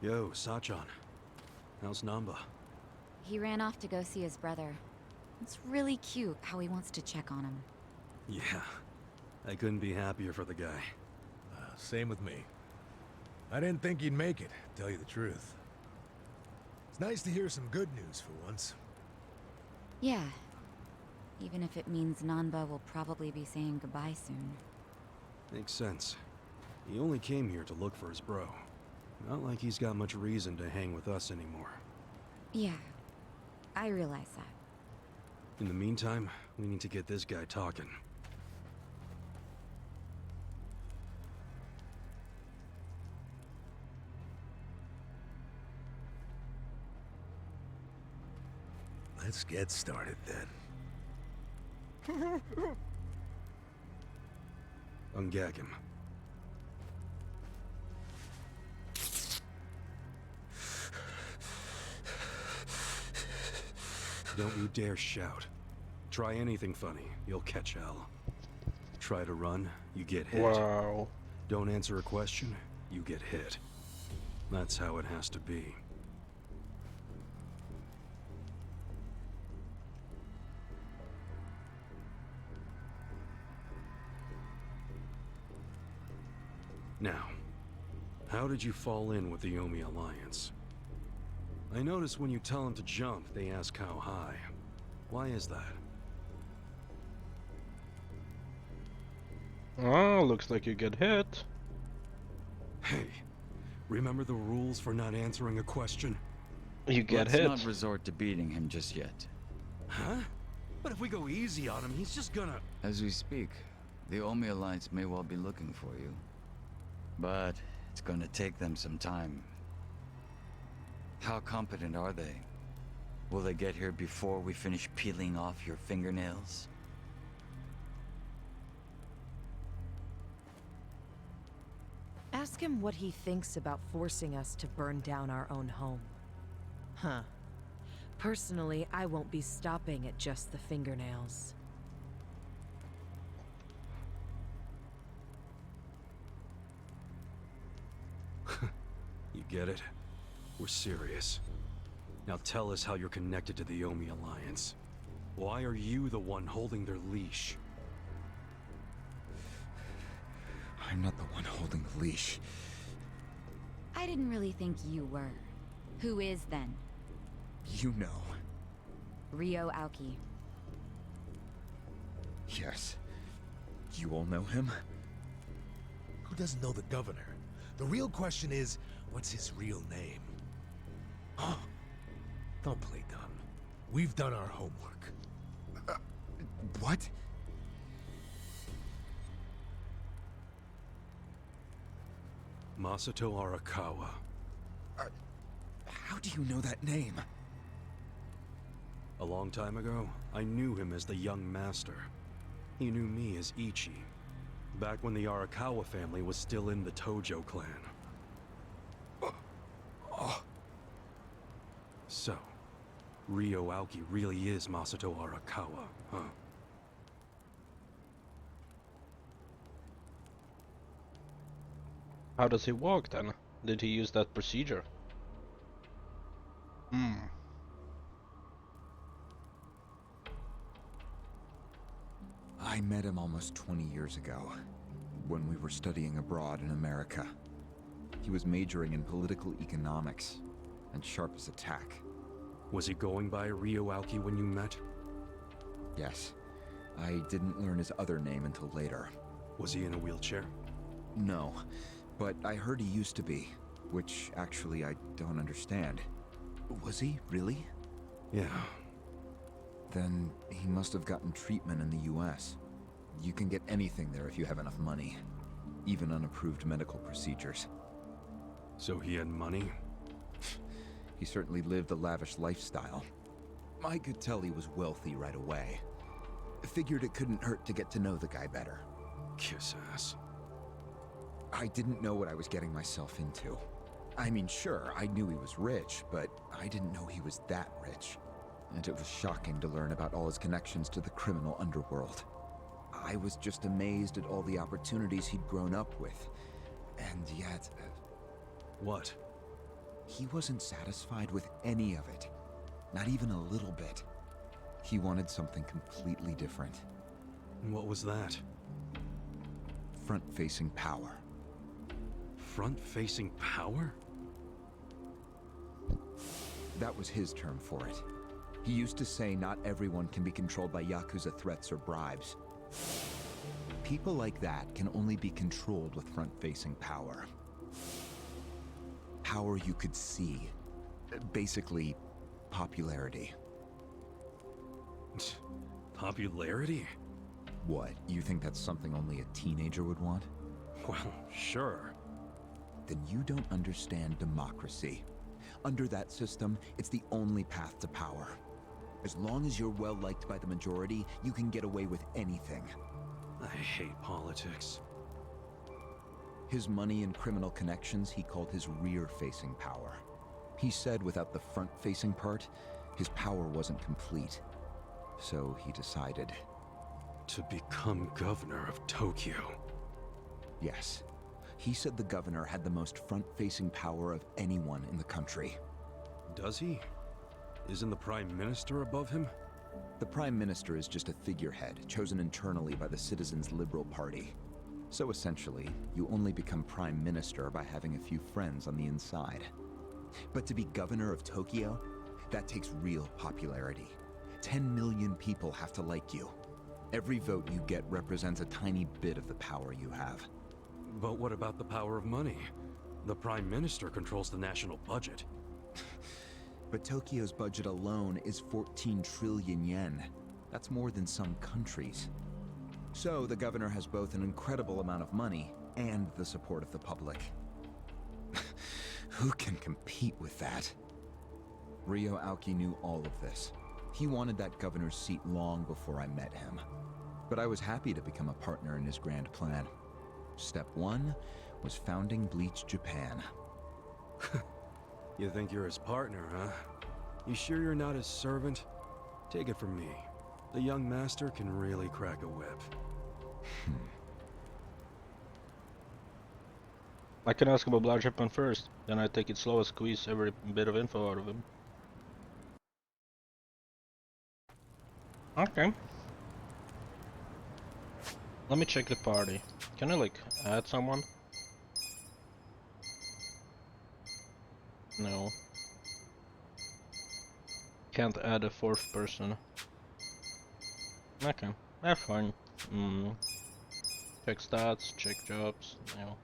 Yo, Sachan. How's Namba? He ran off to go see his brother. It's really cute how he wants to check on him. Yeah, I couldn't be happier for the guy. Same with me. I didn't think he'd make it, to tell you the truth. It's nice to hear some good news for once. Yeah. Even if it means Nanba will probably be saying goodbye soon. Makes sense. He only came here to look for his bro. Not like he's got much reason to hang with us anymore. Yeah, I realize that. In the meantime, we need to get this guy talking. Let's get started then. Ungag him. Don't you dare shout. Try anything funny, you'll catch hell. Try to run, you get hit. Wow. Don't answer a question, you get hit. That's how it has to be. Now, how did you fall in with the Omi Alliance? I notice when you tell them to jump, they ask how high. Why is that? Oh, looks like you get hit. Hey, remember the rules for not answering a question? You get Let's hit. not resort to beating him just yet. Huh? But if we go easy on him, he's just gonna... As we speak, the Omi Alliance may well be looking for you. But it's gonna take them some time. How competent are they? Will they get here before we finish peeling off your fingernails? Ask him what he thinks about forcing us to burn down our own home. Huh. Personally, I won't be stopping at just the fingernails. You get it? We're serious. Now tell us how you're connected to the Omi Alliance. Why are you the one holding their leash? I'm not the one holding the leash. I didn't really think you were. Who is then? You know. Ryo Aoki. Yes. You all know him? Who doesn't know the governor? The real question is, what's his real name? Oh, don't play dumb. We've done our homework. What? Masato Arakawa. How do you know that name? A long time ago, I knew him as the young master. He knew me as Ichi, back when the Arakawa family was still in the Tojo clan. So, Ryo Aoki really is Masato Arakawa, huh? How does he walk then? Did he use that procedure? I met him almost 20 years ago, when we were studying abroad in America. He was majoring in political economics, and sharp as a tack. Was he going by Ryo Aoki when you met? Yes. I didn't learn his other name until later. Was he in a wheelchair? No, but I heard he used to be, which actually I don't understand. Was he, really? Yeah. Then he must have gotten treatment in the US. You can get anything there if you have enough money. Even unapproved medical procedures. So he had money? He certainly lived a lavish lifestyle. I could tell he was wealthy right away. Figured it couldn't hurt to get to know the guy better. Kiss ass. I didn't know what I was getting myself into. I mean, sure, I knew he was rich, but I didn't know he was that rich. And it was shocking to learn about all his connections to the criminal underworld. I was just amazed at all the opportunities he'd grown up with. And yet... What? He wasn't satisfied with any of it. Not even a little bit. He wanted something completely different. What was that? Front-facing power. Front-facing power? That was his term for it. He used to say not everyone can be controlled by Yakuza threats or bribes. People like that can only be controlled with front-facing power. Power you could see. Basically, popularity. Popularity? What, you think that's something only a teenager would want? Well, sure. Then you don't understand democracy. Under that system, it's the only path to power. As long as you're well-liked by the majority, you can get away with anything. I hate politics. His money and criminal connections he called his rear-facing power. He said without the front-facing part, his power wasn't complete. So he decided. To become governor of Tokyo. Yes. He said the governor had the most front-facing power of anyone in the country. Does he? Isn't the Prime Minister above him? The Prime Minister is just a figurehead, chosen internally by the Citizens' Liberal Party. So essentially, you only become Prime Minister by having a few friends on the inside. But to be governor of Tokyo, that takes real popularity. 10 million people have to like you. Every vote you get represents a tiny bit of the power you have. But what about the power of money? The Prime Minister controls the national budget. But Tokyo's budget alone is 14 trillion yen. That's more than some countries. So the governor has both an incredible amount of money and the support of the public. Who can compete with that? Ryo Aoki knew all of this. He wanted that governor's seat long before I met him. But I was happy to become a partner in his grand plan. Step 1 was founding Bleach Japan. You think you're his partner, huh? You sure you're not his servant? Take it from me. The young master can really crack a whip. I can ask about Black Japan first, then I take it slow and squeeze every bit of info out of him. Okay. Let me check the party. Can I like add someone? No. Can't add a fourth person. Okay, that's fine. Check stats, check jobs, no.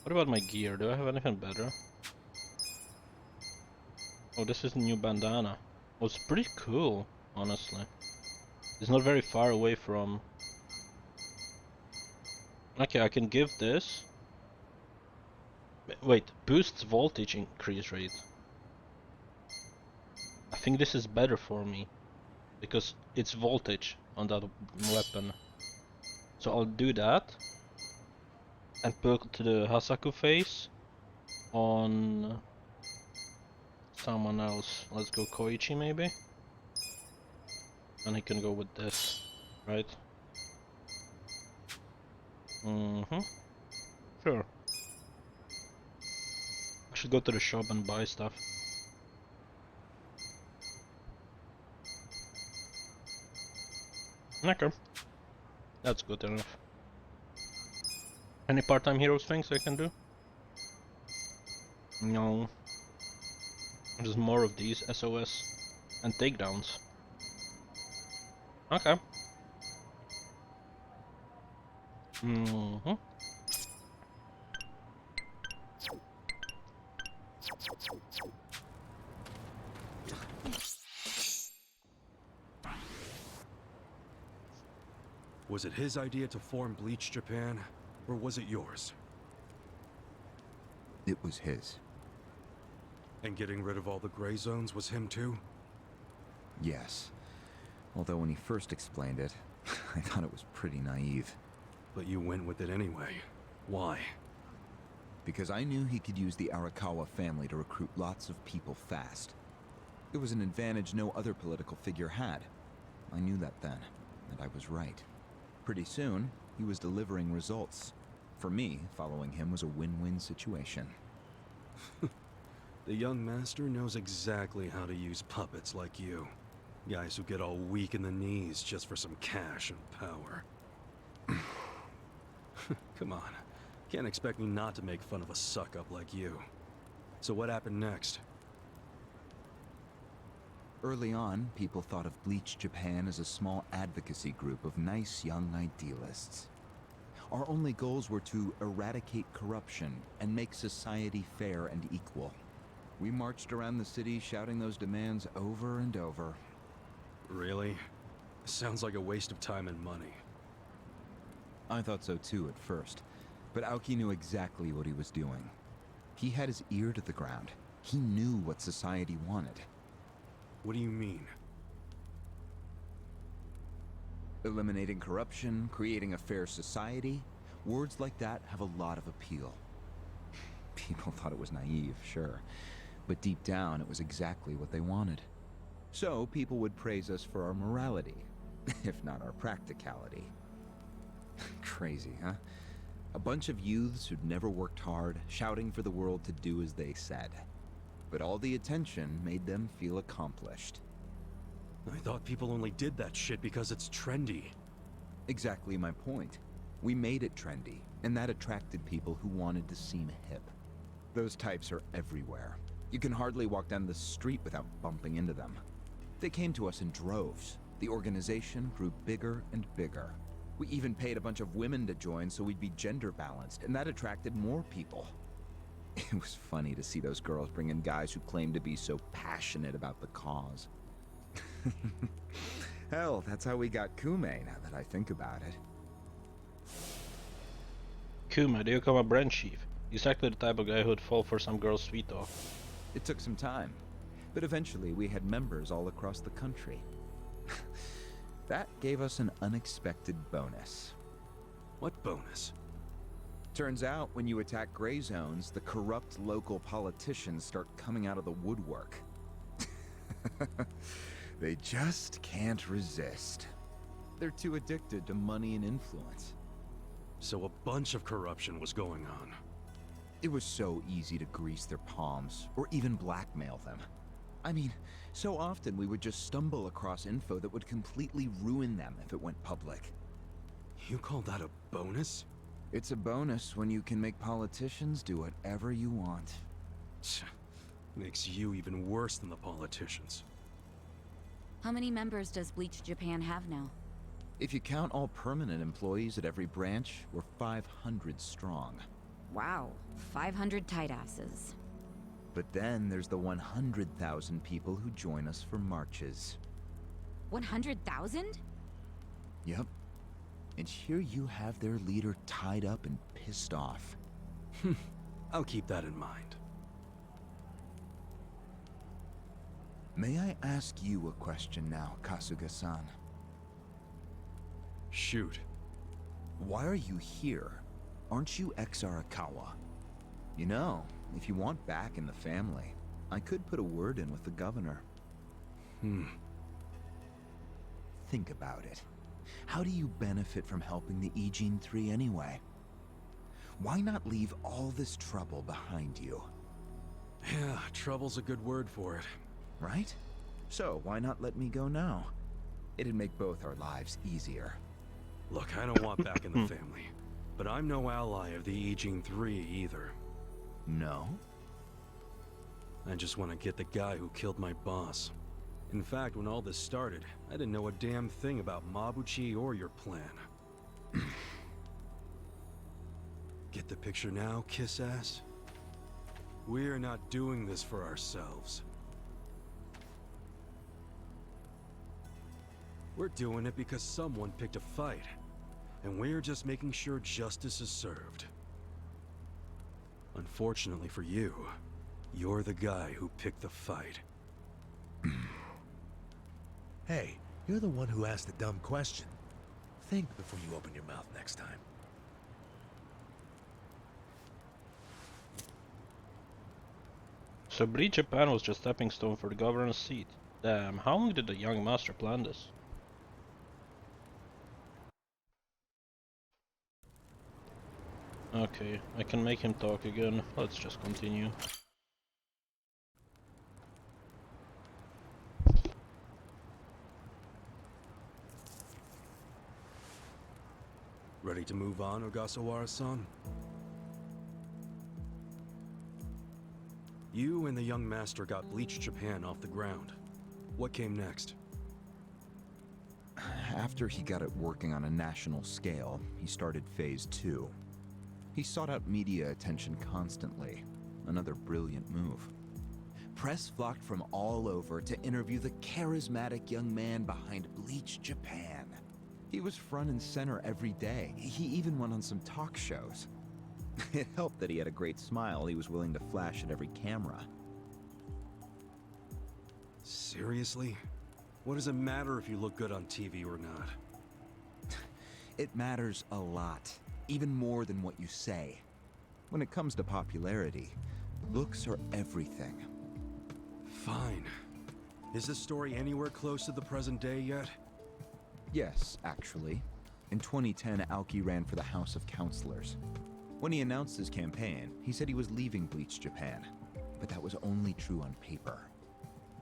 What about my gear? Do I have anything better? Oh, this is a new bandana. Oh, it's pretty cool, honestly. It's not very far away from... Okay, I can give this. Wait, boosts voltage increase rate. I think this is better for me, because it's voltage on that weapon. So I'll do that. And put the Hasaku face on someone else. Let's go Koichi maybe? And he can go with this, right? Sure. I should go to the shop and buy stuff. Okay. That's good enough. Any part-time heroes things I can do? No. Just more of these SOS and takedowns. Okay. Was it his idea to form Bleach Japan, or was it yours? It was his. And getting rid of all the gray zones was him too? Yes. Although when he first explained it, I thought it was pretty naive. But you went with it anyway. Why? Because I knew he could use the Arakawa family to recruit lots of people fast. It was an advantage no other political figure had. I knew that then, and I was right. Pretty soon, he was delivering results. For me, following him was a win-win situation. The young master knows exactly how to use puppets like you. Guys who get all weak in the knees just for some cash and power. Come on. Can't expect me not to make fun of a suck-up like you. So what happened next? Early on, people thought of Bleach Japan as a small advocacy group of nice young idealists. Our only goals were to eradicate corruption and make society fair and equal. We marched around the city shouting those demands over and over. Really? Sounds like a waste of time and money. I thought so too at first, but Aoki knew exactly what he was doing. He had his ear to the ground. He knew what society wanted. What do you mean? Eliminating corruption, creating a fair society, words like that have a lot of appeal. People thought it was naive, sure, but deep down it was exactly what they wanted. So people would praise us for our morality, if not our practicality. Crazy, huh? A bunch of youths who'd never worked hard, shouting for the world to do as they said. But all the attention made them feel accomplished. I thought people only did that shit because it's trendy. Exactly my point. We made it trendy, and that attracted people who wanted to seem hip. Those types are everywhere. You can hardly walk down the street without bumping into them. They came to us in droves. The organization grew bigger and bigger. We even paid a bunch of women to join so we'd be gender balanced, and that attracted more people. It was funny to see those girls bring in guys who claimed to be so passionate about the cause. Hell, that's how we got Kume, now that I think about it. Kuma, do you come a branch chief? Exactly the type of guy who'd fall for some girl's sweet talk. It took some time, but eventually we had members all across the country. That gave us an unexpected bonus. What bonus? Turns out, when you attack gray zones, the corrupt local politicians start coming out of the woodwork. They just can't resist. They're too addicted to money and influence. So a bunch of corruption was going on. It was so easy to grease their palms, or even blackmail them. I mean, so often we would just stumble across info that would completely ruin them if it went public. You call that a bonus? It's a bonus when you can make politicians do whatever you want. Makes you even worse than the politicians. How many members does Bleach Japan have now? If you count all permanent employees at every branch, we're 500 strong. Wow, 500 tight asses. But then there's the 100,000 people who join us for marches. 100,000? Yep. And here you have their leader tied up and pissed off. I'll keep that in mind. May I ask you a question now, Kasuga-san? Shoot. Why are you here? Aren't you ex-Arakawa? You know, if you want back in the family, I could put a word in with the governor. Think about it. How do you benefit from helping the Ijin 3 anyway? Why not leave all this trouble behind you? Yeah, trouble's a good word for it. Right? So why not let me go now? It'd make both our lives easier. Look, I don't want back in the family. But I'm no ally of the Ijin 3 either. No? I just want to get the guy who killed my boss. In fact, when all this started, I didn't know a damn thing about Mabuchi or your plan. Get the picture now, kiss ass? We're not doing this for ourselves. We're doing it because someone picked a fight. And we're just making sure justice is served. Unfortunately for you, you're the guy who picked the fight. Hey, you're the one who asked the dumb question. Think before you open your mouth next time. So Bleach Japan was just stepping stone for the governor's seat. Damn, how long did the young master plan this? Okay, I can make him talk again. Let's just continue. Ready to move on, Ogasawara-san? You and the young master got Bleach Japan off the ground. What came next? After he got it working on a national scale, he started Phase 2. He sought out media attention constantly. Another brilliant move. Press flocked from all over to interview the charismatic young man behind Bleach Japan. He was front and center every day. He even went on some talk shows. It helped that he had a great smile he was willing to flash at every camera. Seriously? What does it matter if you look good on TV or not? It matters a lot, even more than what you say. When it comes to popularity, looks are everything. Fine. Is this story anywhere close to the present day yet? Yes, actually. In 2010, Aoki ran for the House of Councilors. When he announced his campaign, he said he was leaving Bleach Japan. But that was only true on paper.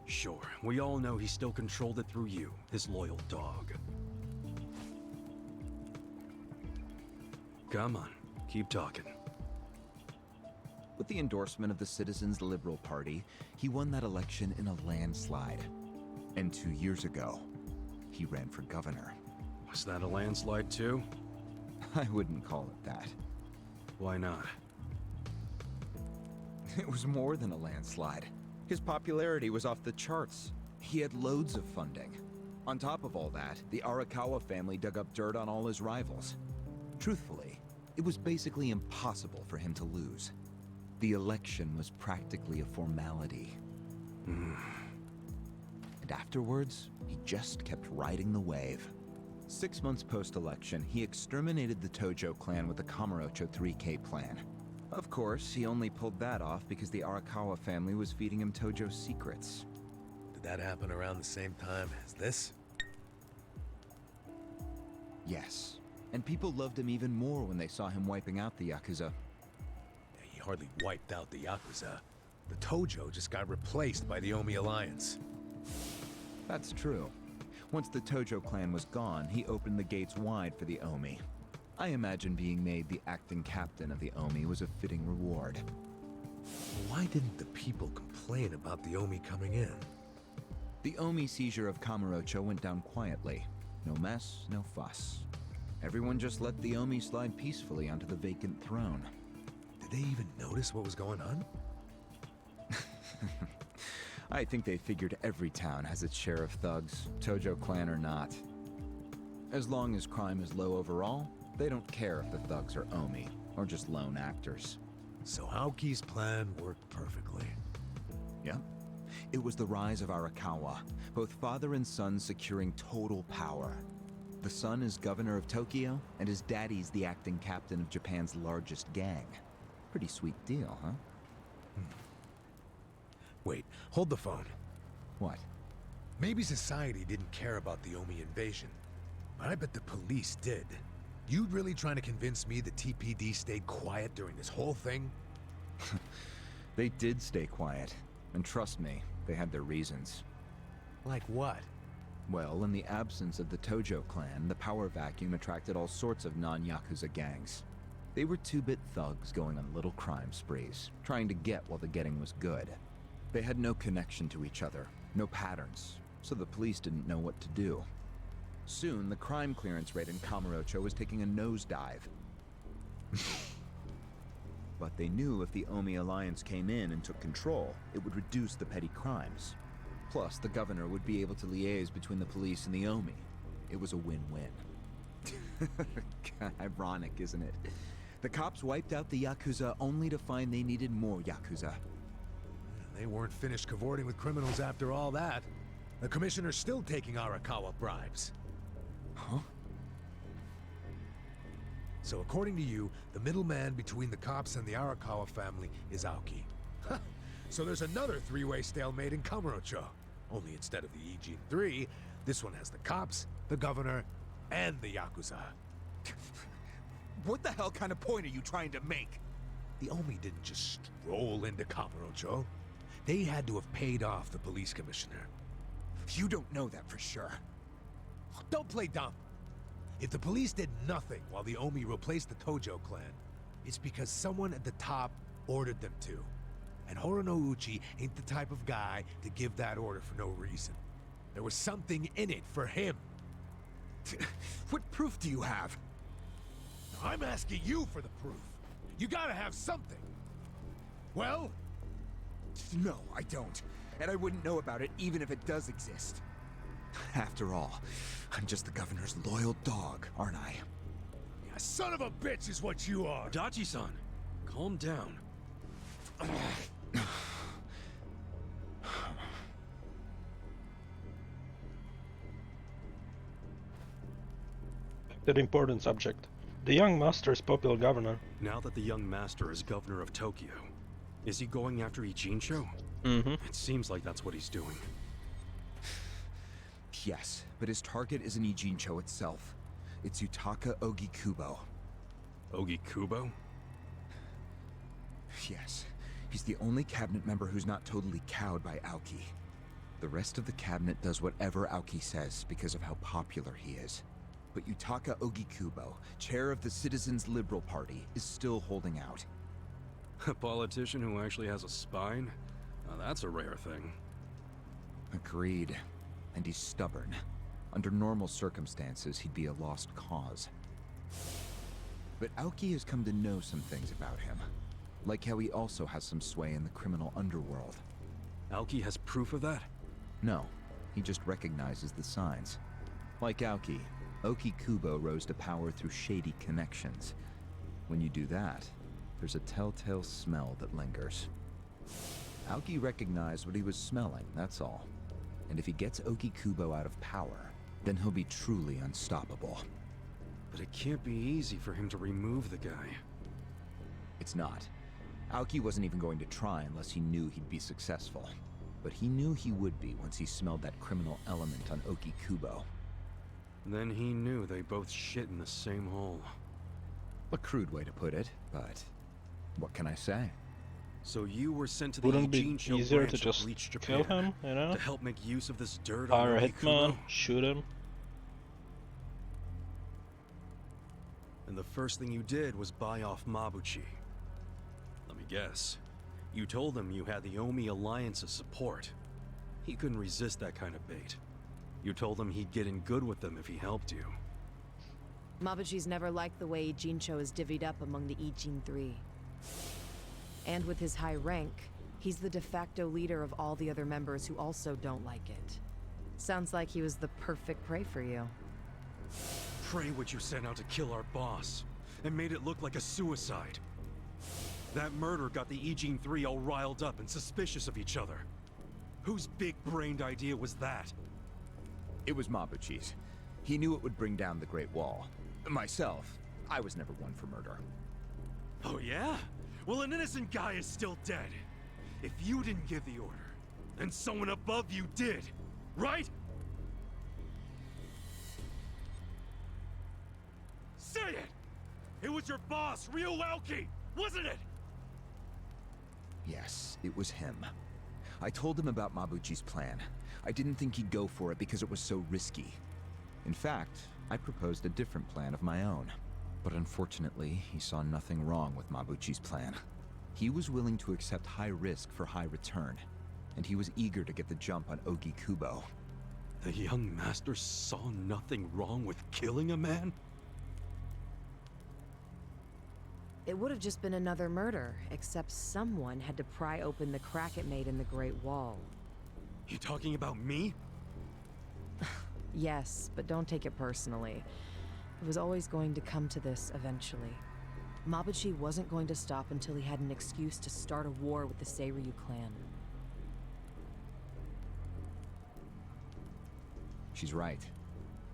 Sure, we all know he still controlled it through you, his loyal dog. Come on, keep talking. With the endorsement of the Citizens Liberal Party, he won that election in a landslide. And 2 years ago, he ran for governor. Was that a landslide too? I wouldn't call it that. Why not? It was more than a landslide. His popularity was off the charts. He had loads of funding. On top of all that, the Arakawa family dug up dirt on all his rivals. Truthfully, it was basically impossible for him to lose. The election was practically a formality. And afterwards, he just kept riding the wave. 6 months post-election, he exterminated the Tojo clan with the Kamurocho 3K plan. Of course, he only pulled that off because the Arakawa family was feeding him Tojo secrets. Did that happen around the same time as this? Yes. And people loved him even more when they saw him wiping out the Yakuza. He hardly wiped out the Yakuza. The Tojo just got replaced by the Omi Alliance. That's true. Once the Tojo clan was gone, he opened the gates wide for the Omi. I imagine being made the acting captain of the Omi was a fitting reward. Why didn't the people complain about the Omi coming in? The Omi seizure of Kamurocho went down quietly. No mess, no fuss. Everyone just let the Omi slide peacefully onto the vacant throne. Did they even notice what was going on? I think they figured every town has its share of thugs, Tojo clan or not. As long as crime is low overall, they don't care if the thugs are Omi, or just lone actors. So Aoki's plan worked perfectly. Yep. It was the rise of Arakawa, both father and son securing total power. The son is governor of Tokyo, and his daddy's the acting captain of Japan's largest gang. Pretty sweet deal, huh? Wait, hold the phone. What? Maybe society didn't care about the Omi invasion, but I bet the police did. You really trying to convince me the TPD stayed quiet during this whole thing? They did stay quiet, and trust me, they had their reasons. Like what? Well, in the absence of the Tojo clan, the power vacuum attracted all sorts of non-Yakuza gangs. They were two-bit thugs going on little crime sprees, trying to get while the getting was good. They had no connection to each other, no patterns, so the police didn't know what to do. Soon, the crime clearance rate in Kamurocho was taking a nosedive. But they knew if the Omi Alliance came in and took control, it would reduce the petty crimes. Plus, the governor would be able to liaise between the police and the Omi. It was a win-win. Ironic, isn't it? The cops wiped out the Yakuza only to find they needed more Yakuza. They weren't finished cavorting with criminals after all that. The commissioner's still taking Arakawa bribes. Huh? So according to you, the middleman between the cops and the Arakawa family is Aoki. So there's another three-way stalemate in Kamurocho. Only instead of the Ijin 3, this one has the cops, the governor, and the Yakuza. What the hell kind of point are you trying to make? The Omi didn't just stroll into Kamurocho. They had to have paid off the police commissioner. You don't know that for sure. Don't play dumb. If the police did nothing while the Omi replaced the Tojo clan, it's because someone at the top ordered them to. And Horonouchi ain't the type of guy to give that order for no reason. There was something in it for him. What proof do you have? I'm asking you for the proof. You gotta have something. Well? No, I don't. And I wouldn't know about it even if it does exist. After all, I'm just the governor's loyal dog, aren't I? Yeah, son of a bitch is what you are. Adachi-san, calm down. That important subject. The young master is popular governor. Now that the young master is governor of Tokyo, is he going after Ijincho? Mm-hmm. It seems like that's what he's doing. Yes, but his target isn't Ijincho itself. It's Yutaka Ogikubo. Ogikubo? Yes, he's the only cabinet member who's not totally cowed by Aoki. The rest of the cabinet does whatever Aoki says because of how popular he is. But Yutaka Ogikubo, chair of the Citizens Liberal Party, is still holding out. A politician who actually has a spine? Now that's a rare thing. Agreed. And he's stubborn. Under normal circumstances, he'd be a lost cause. But Aoki has come to know some things about him. Like how he also has some sway in the criminal underworld. Aoki has proof of that? No, he just recognizes the signs. Like Aoki, Ogikubo rose to power through shady connections. When you do that, there's a telltale smell that lingers. Aoki recognized what he was smelling, that's all. And if he gets Ogikubo out of power, then he'll be truly unstoppable. But it can't be easy for him to remove the guy. It's not. Aoki wasn't even going to try unless he knew he'd be successful. But he knew he would be once he smelled that criminal element on Ogikubo. Then he knew they both shit in the same hole. A crude way to put it, but what can I say? So you were sent to the Wouldn't it be Ijincho easier branch to of just Bleach kill Japan him, you know? to help make use of this dirt Hire on a hitman, Ogikubo? shoot him. And the first thing you did was buy off Mabuchi. Let me guess. You told him you had the Omi Alliance's support. He couldn't resist that kind of bait. You told him he'd get in good with them if he helped you. Mabuchi's never liked the way Ijincho is divvied up among the Ijin Three. And with his high rank, he's the de facto leader of all the other members who also don't like it. Sounds like he was the perfect prey for you. Pray what you sent out to kill our boss, and made it look like a suicide. That murder got the Ijin Three all riled up and suspicious of each other. Whose big-brained idea was that? It was Mabuchi's. He knew it would bring down the Great Wall. Myself, I was never one for murder. Oh yeah? Well, an innocent guy is still dead. If you didn't give the order, then someone above you did, right? Say it! It was your boss, Ryo Aoki, wasn't it? Yes, it was him. I told him about Mabuchi's plan. I didn't think he'd go for it because it was so risky. In fact, I proposed a different plan of my own. But unfortunately, he saw nothing wrong with Mabuchi's plan. He was willing to accept high risk for high return, and he was eager to get the jump on Ogikubo. The young master saw nothing wrong with killing a man? It would have just been another murder, except someone had to pry open the crack it made in the Great Wall. You talking about me? Yes, but don't take it personally. It was always going to come to this eventually. Mabuchi wasn't going to stop until he had an excuse to start a war with the Seiryu clan. She's right.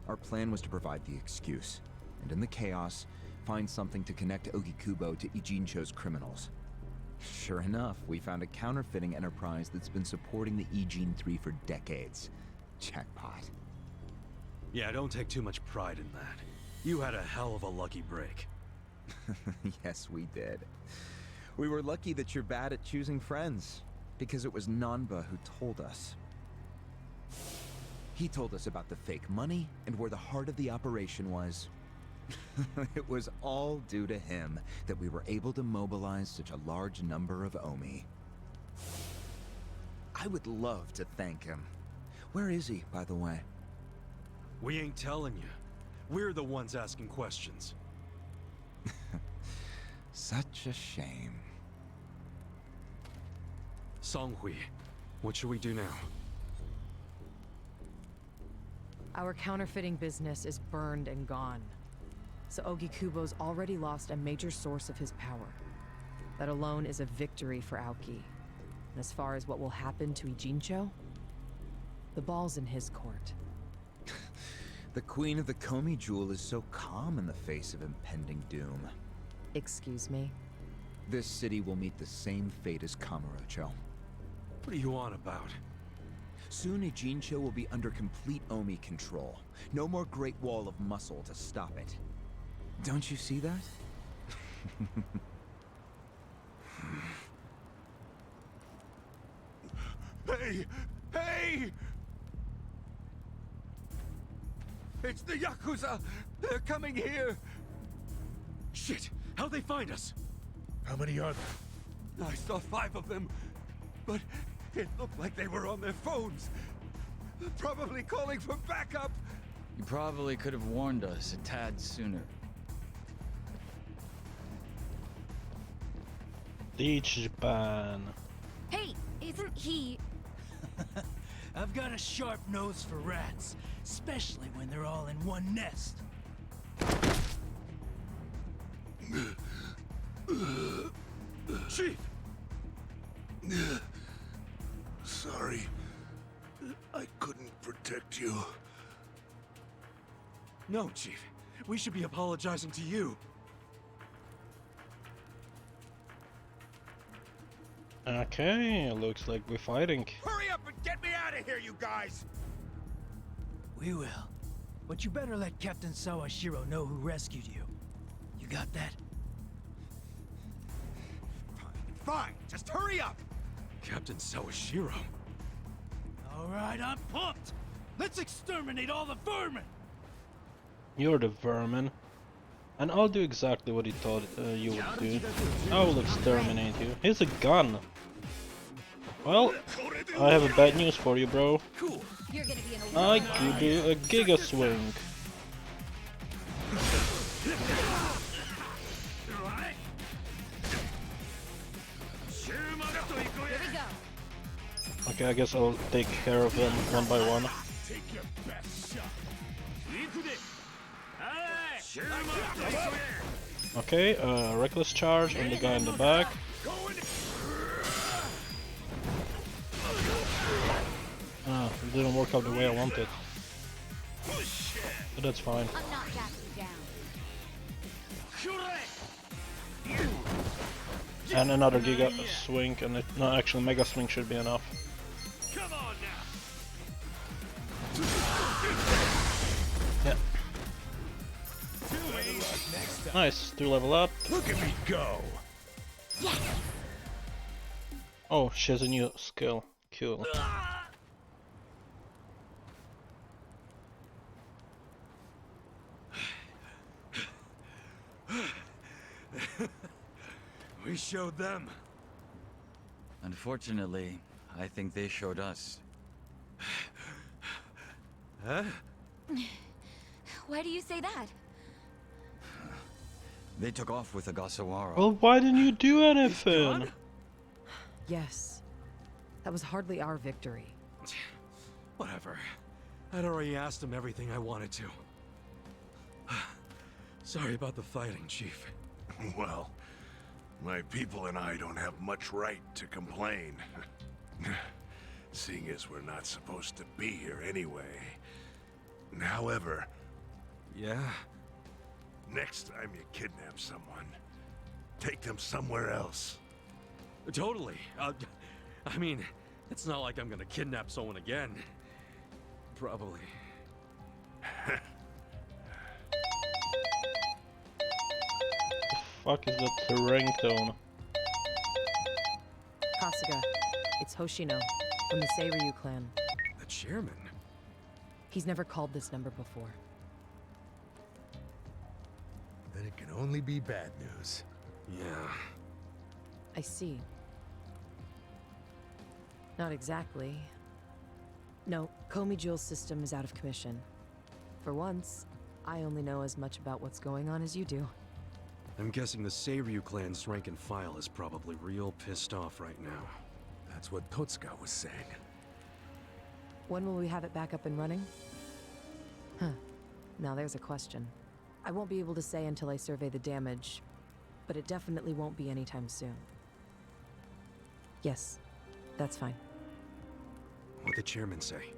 Our plan was to provide the excuse, and in the chaos, find something to connect Ogikubo to Ijincho's criminals. Sure enough, we found a counterfeiting enterprise that's been supporting the Ijin 3 for decades. Jackpot. Yeah, don't take too much pride in that. You had a hell of a lucky break. Yes, we did. We were lucky that you're bad at choosing friends, because it was Nanba who told us. He told us about the fake money and where the heart of the operation was. It was all due to him that we were able to mobilize such a large number of Omi. I would love to thank him. Where is he, by the way? We ain't telling you. We're the ones asking questions. Such a shame. Songhui, what should we do now? Our counterfeiting business is burned and gone. So Ogikubo's already lost a major source of his power. That alone is a victory for Aoki. And as far as what will happen to Ijincho, the ball's in his court. The Queen of the Komi Jewel is so calm in the face of impending doom. Excuse me? This city will meet the same fate as Kamurocho. What are you on about? Soon Ijincho will be under complete Omi control. No more Great Wall of Muscle to stop it. Don't you see that? Hey! Hey! It's the Yakuza! They're coming here! Shit! How'd they find us? How many are there? I saw 5 of them, but it looked like they were on their phones. Probably calling for backup! You probably could have warned us a tad sooner. Ichiban. Hey, isn't he... I've got a sharp nose for rats, especially when they're all in one nest. Chief! Sorry. I couldn't protect you. No, Chief. We should be apologizing to you. Okay, looks like we're fighting. Hurry up and get me out of here, you guys! We will. But you better let Captain Sawashiro know who rescued you. You got that? Fine, just hurry up! Captain Sawashiro. All right, I'm pumped. Let's exterminate all the vermin. You're the vermin. And I'll do exactly what he thought you would do. I will exterminate you. Here's a gun. Well, I have a bad news for you, bro. Cool. You're gonna be in a I give you a Giga Swing. Here we go. Okay, I guess I'll take care of them one by one. Take your best shot. Okay, reckless charge on the guy in the back. Ah, it didn't work out the way I wanted. But that's fine. I'm not backing down. And another Giga Swing, and it, no, actually Mega Swing should be enough. Come on now. Yeah. Nice, 2 level up. Look at me go! Oh, she has a new skill. Cool. We showed them. Unfortunately, I think they showed us. Huh? Why do you say that? They took off with Ogasawara. Well, why didn't you do anything? Yes. That was hardly our victory. Whatever. I'd already asked him everything I wanted to. Sorry about the fighting, Chief. Well, my people and I don't have much right to complain. Seeing as we're not supposed to be here anyway. However, Yeah? next time you kidnap someone, take them somewhere else. Totally. I mean, it's not like I'm gonna kidnap someone again. Probably. Fuck is that ringtone? Kasuga, it's Hoshino from the Seiryu clan. The chairman? He's never called this number before. Then it can only be bad news. Yeah. I see. Not exactly. No, Komi Jewel's system is out of commission. For once, I only know as much about what's going on as you do. I'm guessing the Seiryu clan's rank and file is probably real pissed off right now. That's what Totsuka was saying. When will we have it back up and running? Huh. Now there's a question. I won't be able to say until I survey the damage, but it definitely won't be anytime soon. Yes, that's fine. What'd the chairman say?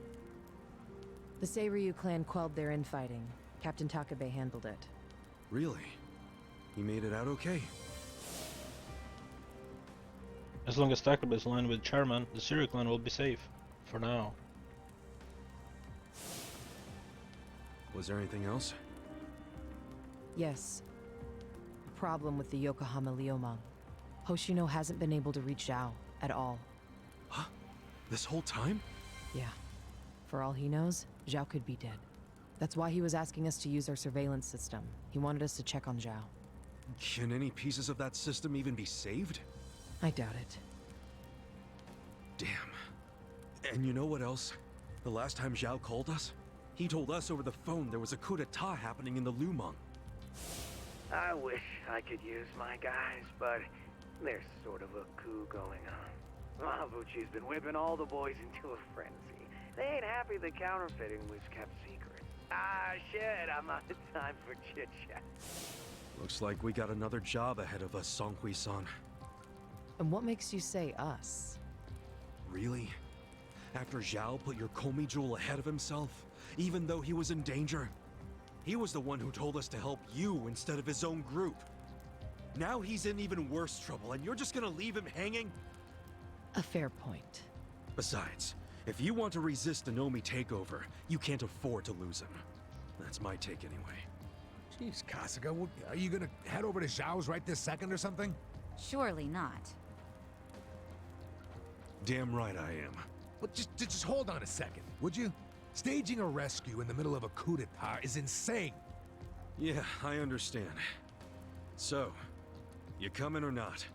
The Seiryu clan quelled their infighting. Captain Takabe handled it. Really? He made it out okay? As long as Takabe is aligned with Chairman, the Seiryu clan will be safe. For now. Was there anything else? Yes. A problem with the Yokohama Liumang. Hoshino hasn't been able to reach Zhao at all. Huh? This whole time? Yeah. For all he knows, Zhao could be dead. That's why he was asking us to use our surveillance system. He wanted us to check on Zhao. Can any pieces of that system even be saved? I doubt it. Damn. And you know what else? The last time Zhao called us, he told us over the phone there was a coup d'etat happening in the Lumang. I wish I could use my guys, but there's sort of a coup going on. Mabuchi's been whipping all the boys into a frenzy. They ain't happy the counterfeiting was kept secret. Ah, shit, I'm out of time for chit-chat. Looks like we got another job ahead of us, Songhui-san. And what makes you say us? Really? After Zhao put your Komi Jewel ahead of himself, even though he was in danger? He was the one who told us to help you instead of his own group. Now he's in even worse trouble, and you're just gonna leave him hanging? A fair point. Besides, if you want to resist an Omi takeover, you can't afford to lose him. That's my take anyway. Jeez, Kasuga, are you gonna head over to Zhao's right this second or something? Surely not. Damn right I am. Well, just hold on a second, would you? Staging a rescue in the middle of a coup d'etat is insane. Yeah, I understand. So, you coming or not?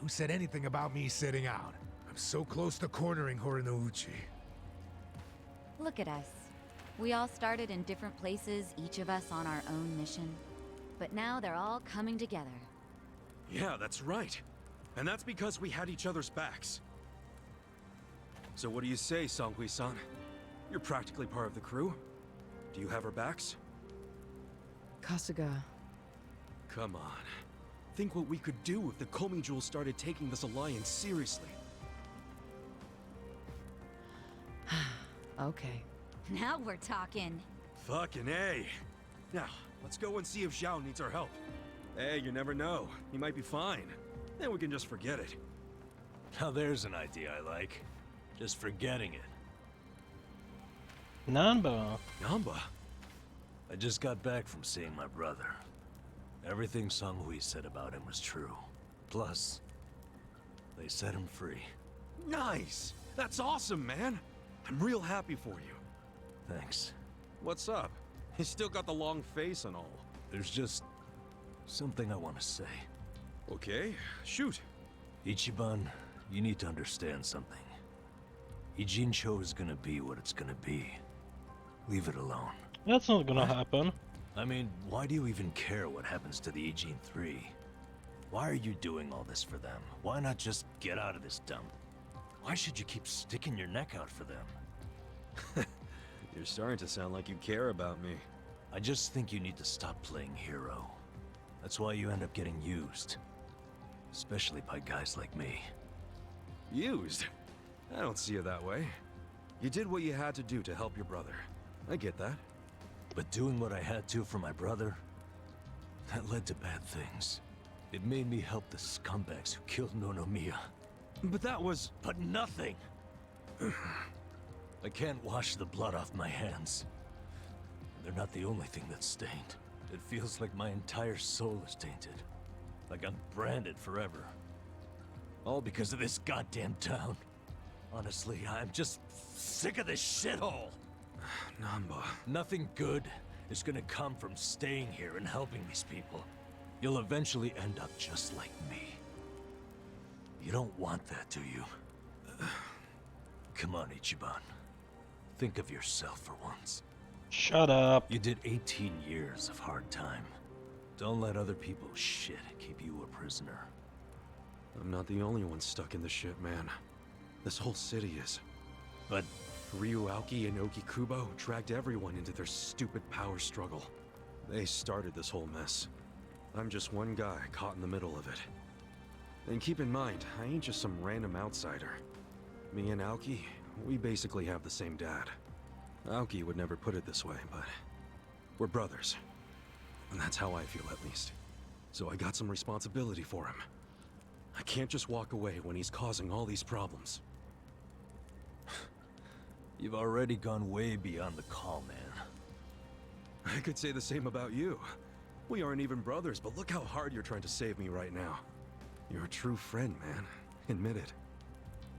Who said anything about me sitting out? I'm so close to cornering Horinouchi. Look at us. We all started in different places, each of us on our own mission. But now they're all coming together. Yeah, that's right. And that's because we had each other's backs. So what do you say, Songhui-san? You're practically part of the crew. Do you have our backs? Kasuga. Come on. Think what we could do if the Komi Jewel started taking this alliance seriously. Okay. Now we're talking. Fucking A. Now, let's go and see if Zhao needs our help. Hey, you never know. He might be fine. Then we can just forget it. Now there's an idea I like. Just forgetting it. Nanba. Namba? I just got back from seeing my brother. Everything Songhui said about him was true. Plus, they set him free. Nice! That's awesome, man! I'm real happy for you. Thanks. What's up? He's still got the long face and all. There's just something I want to say. Okay, shoot. Ichiban, you need to understand something. Ijincho is gonna be what it's gonna be. Leave it alone. That's not gonna happen. I mean, why do you even care what happens to the Ijin 3? Why are you doing all this for them? Why not just get out of this dump? Why should you keep sticking your neck out for them? You're starting to sound like you care about me. I just think you need to stop playing hero. That's why you end up getting used. Especially by guys like me. Used? I don't see it that way. You did what you had to do to help your brother. I get that. But doing what I had to for my brother, that led to bad things. It made me help the scumbags who killed Nonomiya. But that was... But nothing! I can't wash the blood off my hands. They're not the only thing that's stained. It feels like my entire soul is tainted. Like I'm branded forever. All because of this goddamn town. Honestly, I'm just sick of this shithole. Namba. Nothing good is gonna come from staying here and helping these people. You'll eventually end up just like me. You don't want that, do you? Come on, Ichiban. Think of yourself for once. Shut up. You did 18 years of hard time. Don't let other people's shit keep you a prisoner. I'm not the only one stuck in the shit, man. This whole city is. But Ryu Aoki and Okikubo dragged everyone into their stupid power struggle. They started this whole mess. I'm just one guy caught in the middle of it. And keep in mind, I ain't just some random outsider. Me and Aoki, we basically have the same dad. Aoki would never put it this way, but we're brothers. And that's how I feel, at least. So I got some responsibility for him. I can't just walk away when he's causing all these problems. you've already gone way beyond the call, man. I could say the same about you. We aren't even brothers, but look how hard you're trying to save me right now. You're a true friend, man. Admit it.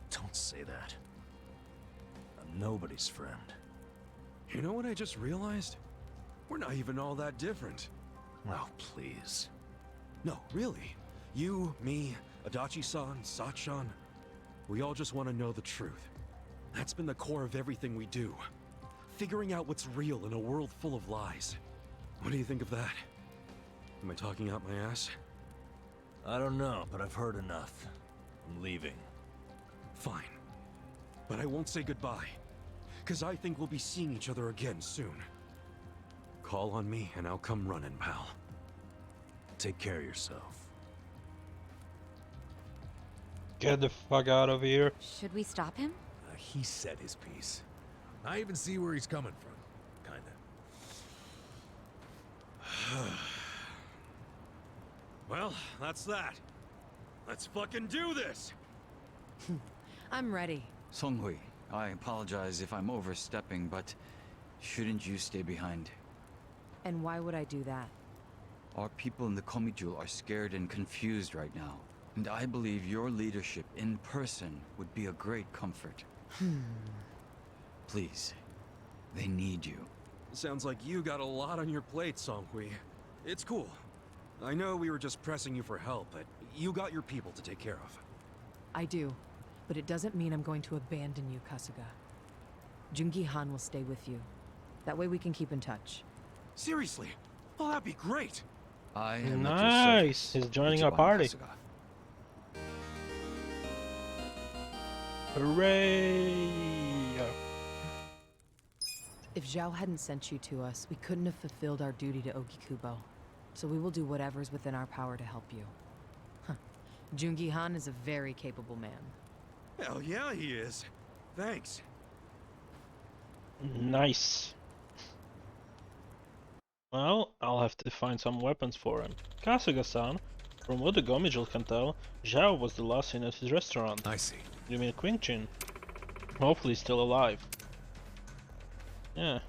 Don't say that. I'm nobody's friend. You know what I just realized? We're not even all that different. Oh, please. No, really. You, me, Adachi-san, Sachan. We all just want to know the truth. That's been the core of everything we do. Figuring out what's real in a world full of lies. What do you think of that? Am I talking out my ass? I don't know, but I've heard enough. I'm leaving. Fine. But I won't say goodbye. Because I think we'll be seeing each other again soon. Call on me and I'll come running, pal. Take care of yourself. Get the fuck out of here. Should we stop him? He said his piece. I even see where he's coming from. Kinda. Well, that's that. Let's fucking do this! I'm ready. Songhui, I apologize if I'm overstepping, but shouldn't you stay behind? And why would I do that? Our people in the Komijul are scared and confused right now, and I believe your leadership in person would be a great comfort. Please, they need you. Sounds like you got a lot on your plate, Songhui. It's cool. I know we were just pressing you for help, but you got your people to take care of. I do, but it doesn't mean I'm going to abandon you, Kasuga. Jungi-han will stay with you. That way we can keep in touch. Seriously? Oh, that'd be great! I am at your Nice. service, He's joining our Ichiban party. Kasuga. Hooray! If Zhao hadn't sent you to us, we couldn't have fulfilled our duty to Okikubo. So we will do whatever's within our power to help you. Huh. Jungi-han is a very capable man. Hell yeah, he is. Thanks. Nice. Well, I'll have to find some weapons for him. Kasuga-san, from what the Gomijul can tell, Zhao was the last seen at his restaurant. I see. You mean Qingqin? Hopefully he's still alive. Yeah,